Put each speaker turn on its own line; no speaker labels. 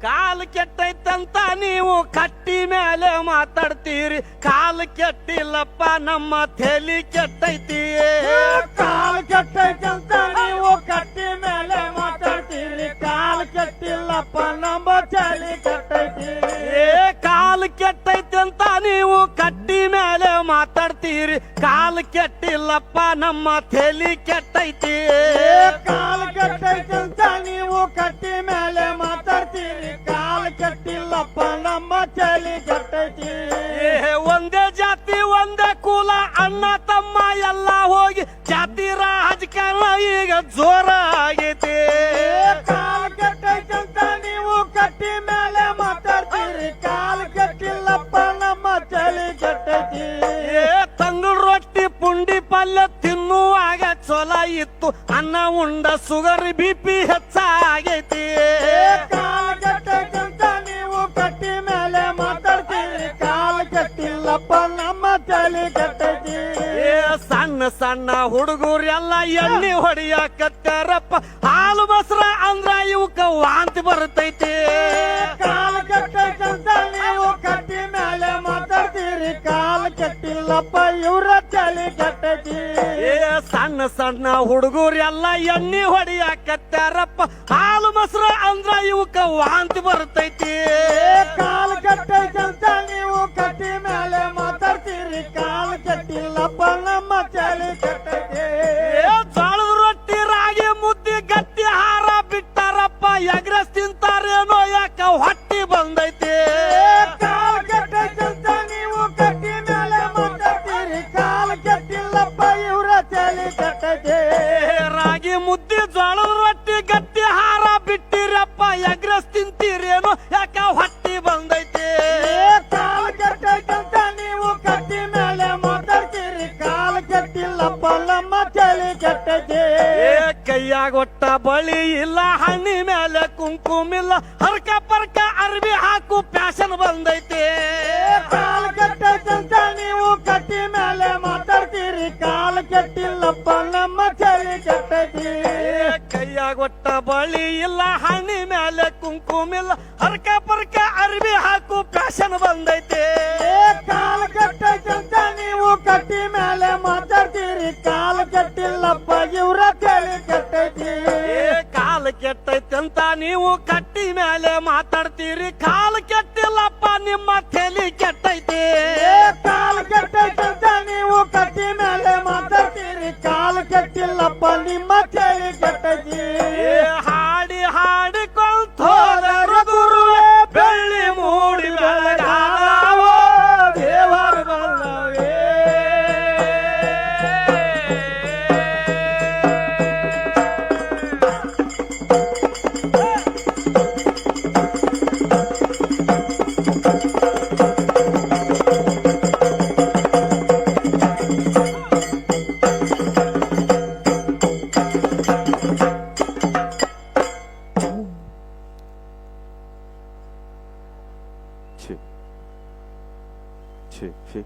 ಕಾಲು ಕೆಟ್ಟೈತಂತ ನೀವು ಕಟ್ಟಿ ಮೇಲೆ ಮಾತಾಡ್ತೀರಿ, ಕಾಲು ಕೆಟ್ಟಿಲ್ಲಪ್ಪ ನಮ್ಮ ತಲಿ ಕೆಟ್ಟೈತಿ.
ಕಾಲು ಕೆಟ್ಟೈತಂತ ನೀವು ಕಟ್ಟಿ ಮೇಲೆ ಮಾತಾಡ್ತೀರಿ, ಕಾಲು ಕೆಟ್ಟಿಲ್ಲಪ್ಪ ನಮ್ಮ ತಲಿ ಕೆಟ್ಟೈತಿ.
ಕಾಲು ಕೆಟ್ಟೈತಂತ ನೀವು ಕಟ್ಟಿ ಮೇಲೆ ಮಾತಾಡ್ತೀರಿ, ಕಾಲು ಕೆಟ್ಟಿಲ್ಲಪ್ಪ ನಮ್ಮ ತಲಿ ಕೆಟ್ಟೈತಿ.
ಕಾಲು ಕೆಟ್ಟೈತಂತ ನೀವು ಕಟ್ಟಿ ಮೇಲೆ ಮಾತಾಡ್ತೀರಿ, ಕಾಲು ಕೆಟ್ಟಿಲ್ಲಪ್ಪ ನಮ್ಮ ತಲಿ ಕೆಟ್ಟೈತಿ.
ಒಂದೇ ಜಾತಿ ಒಂದೇ ಕುಲ ಅಣ್ಣ ತಮ್ಮ ಎಲ್ಲ ಹೋಗಿ ಜಾತಿ ರಾಜಕಾರಣ ಈಗ ಜೋರ ಆಗೈತಿ.
ಕಾಲು ಕೆಟ್ಟೈತಂತ ನೀವು ಕಟ್ಟಿ ಮೇಲೆ ಮಾತಾಡ್ತೀರಿ, ಕಾಲು ಕೆಟ್ಟಿಲ್ಲಪ್ಪ ನಮ್ಮ ತಲಿ ಕೆಟ್ಟೈತಿ.
ತಂಗಳು ರೊಟ್ಟಿ ಪುಂಡಿ ಪಲ್ಯ ತಿನ್ನುವಾಗ ಚೊಲ ಇತ್ತು, ಅನ್ನ ಉಂಡ ಸುಗರ್ ಬಿಪಿ ಹೆಚ್ಚಾಗೈತಿ.
ಕಾಲು ಕೆಟ್ಟೈತಂತ ನೀವು ಕಟ್ಟಿ ಮೇಲೆ ಮಾತಾಡ್ತೀರಿ, ಕಾಲು ಕೆಟ್ಟಿಲ್ಲಪ್ಪ ನಮ್ಮ ತಲಿ ಕೆಟ್ಟೈತಿ.
ಸಣ್ಣ ಸಣ್ಣ ಹುಡುಗರು ಎಲ್ಲ ಎಣ್ಣೆ ಹೊಡಿಯಾಕತ್ತಾರಪ್ಪ, ಹಾಲು ಮೊಸರ ಅಂದ್ರ ಇವಕ್ಕ ವಾಂತಿ ಬರ್ತೈತಿ.
ಕಾಲು ಕೆಟ್ಟೈತಂತ ನೀವು ಕಟ್ಟಿ ಮೇಲೆ ಮಾತಾಡ್ತೀರಿ, ಕಾಲು ಕೆಟ್ಟಿಲ್ಲಪ್ಪ ಇವ್ರ ತಲಿ ಕೆಟ್ಟೈತಿ.
ಸಣ್ಣ ಸಣ್ಣ ಹುಡುಗರು ಎಲ್ಲ ಎಣ್ಣೆ ಹೊಡಿಯಾಕತ್ತಾರಪ್ಪ, ಹಾಲು ಮೊಸರ ಅಂದ್ರ ಇವಕ್ಕ ವಾಂತಿ ಬರ್ತೈತಿ.
ಕಾಲು ಕೆಟ್ಟೈತಂತ ನೀವು ಕಟ್ಟಿ ಮೇಲೆ ಮಾತಾಡ್ತೀರಿ, ಕಾಲು ಕೆಟ್ಟಿಲ್ಲಪ್ಪ ನಮ್ಮ ತಲಿ ಕೆಟ್ಟೈತಿ.
ಜೋಳದ ರೊಟ್ಟಿ ರಾಗಿ ಮುದ್ದಿ ಗಟ್ಟಿ ಹಾರ ಬಿಟ್ಟಾರಪ್ಪ, ಎಗ್ರೆಸ್ ತಿಂತಾರೇನೋ ಯಾಕ ಹೊಟ್ಟಿ ಬಂದೈತಿ.
ಕಾಲು ಕೆಟ್ಟೈತಂತ ನೀವು ಕಟ್ಟಿ ಮೇಲೆ ಮಾತಾಡ್ತೀರಿ, ಕಾಲು ಕೆಟ್ಟಿಲ್ಲಪ್ಪ ಇವ್ರ ತಲಿ ಕೆಟ್ಟೈತಿ.
ರಾಗಿ ಮುದ್ದಿ ಜೋಳದ ರೊಟ್ಟಿ ಗಟ್ಟಿ ಹಾರ ಬಿಟ್ಟಿರಪ್ಪ, ಎಗ್ರೆಸ್ ತಿಂತೀರೇನೋ ಯಾಕ ಹೊಟ್ಟಿ ಬಂದೈತಿ.
ಕಾಲು ಕೆಟ್ಟೈತಂತ ನೀವು ಕಟ್ಟಿ ಮೇಲೆ ಮಾತಾಡ್ತೀರಿ, ಕಾಲು ಕೆಟ್ಟಿಲ್ಲಪ್ಪ ನಮ್ಮ ತಲಿ ಕೆಟ್ಟೈತಿ.
ಕೈಯಾಗ ಒಟ್ಟ ಬಳಿ ಇಲ್ಲ, ಹಣ್ಣಿ ಮೇಲೆ ಕುಂಕುಮಿಲ್ಲ, ಹರ್ಕ ಪರ್ಕ ಅರ್ಬಿ ಹಾಕು ಪ್ಯಾಶನ್ ಬಂದೈತಿ.
ಕಾಲು ಕೆಟ್ಟೈತಂತ ನೀವು ಕಟ್ಟಿ ಮೇಲೆ ಮಾತಾಡ್ತೀರಿ, ಕಾಲು ಕೆಟ್ಟಿಲ್ಲಪ್ಪ ನಮ್ಮ ತಲಿ ಕೆಟ್ಟೈತಿ.
ಕೈಯಾಗ ಒಟ್ಟ ಬಳಿ ಇಲ್ಲ, ಹಣ್ಣಿ ಮೇಲೆ ಕುಂಕುಮಿಲ್ಲ, ಹರ್ಕ ಪರ್ಕ ಅರ್ಬಿ ಹಾಕು ಪ್ಯಾಶನ್ ಬಂದೈತಿ.
ಕಾಲು ಕೆಟ್ಟೈತಂತ ನೀವು ಕಟ್ಟಿ ಮೇಲೆ ಮಾತಾಡ್ತೀರಿ, ಕಾಲು ಕೆಟ್ಟಿಲ್ಲಪ್ಪ ಇವ್ರ ತಲಿ ಕೆಟ್ಟೈತಿ.
ಕಾಲು ಕೆಟ್ಟೈತಂತ ನೀವು ಕಟ್ಟಿ ಮೇಲೆ ಮಾತಾಡ್ತೀರಿ, ಕಾಲು ಕೆಟ್ಟಿಲ್ಲಪ್ಪ ನಿಮ್ಮ ತಲಿ ಕೆಟ್ಟೈತಿ.
ಕಾಲು ಕೆಟ್ಟೈತಂತ ನೀವು ಕಟ್ಟಿ ಮೇಲೆ ಮಾತಾಡ್ತೀರಿ, ಕಾಲು ಕೆಟ್ಟಿಲ್ಲಪ್ಪ ನಿಮ್ಮ ತಲಿ ಕೆಟ್ಟೈತಿ.
ಹಾಡಿ ಹಾಡಿಕೊಂತ ಹೋದರು ಗುರುವೇ, ಬೆಳ್ಳಿ ಮೂಡಿ ಬೆಳಗಾವ ದೇವರ ಬಲ್ಲವೇ. ಛೀ ಛೀ ಛೀ